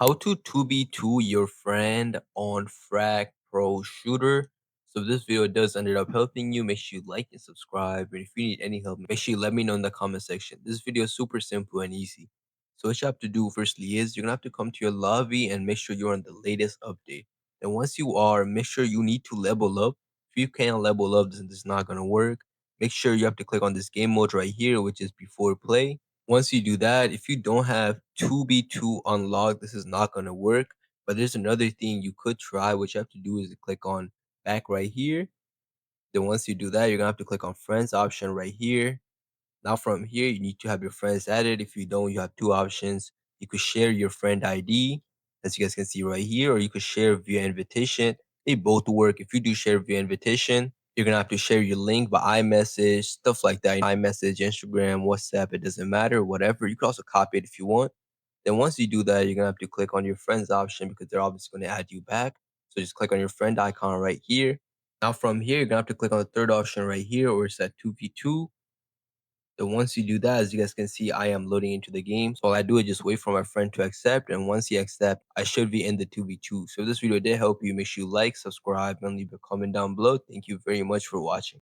How to 2v2 your friend on Frag Pro Shooter. So if this video does ended up helping you, make sure you like and subscribe. And if you need any help, make sure you let me know in the comment section. This video is super simple and easy. So what you have to do firstly is you're gonna have to come to your lobby and make sure you're on the latest update. And once you are, make sure you need to level up. If you can't level up, then this is not gonna work. Make sure you have to click on this game mode right here, which is before play. Once you do that, if you don't have 2v2 unlocked, this is not going to work. But there's another thing you could try. What you have to do is click on back right here. Then once you do that, you're going to have to click on friends option right here. Now from here, you need to have your friends added. If you don't, you have two options. You could share your friend ID, as you guys can see right here, or you could share via invitation. They both work. If you do share via invitation, you're gonna have to share your link by iMessage, stuff like that. iMessage, Instagram, WhatsApp, it doesn't matter, whatever. You can also copy it if you want. Then once you do that, you're gonna have to click on your friends option because they're obviously gonna add you back. So just click on your friend icon right here. Now from here, you're gonna have to click on the third option right here, or it's at 2v2. Then once you do that, as you guys can see, I am loading into the game. So all I do is just wait for my friend to accept. And once he accepts, I should be in the 2v2. So if this video did help you, make sure you like, subscribe, and leave a comment down below. Thank you very much for watching.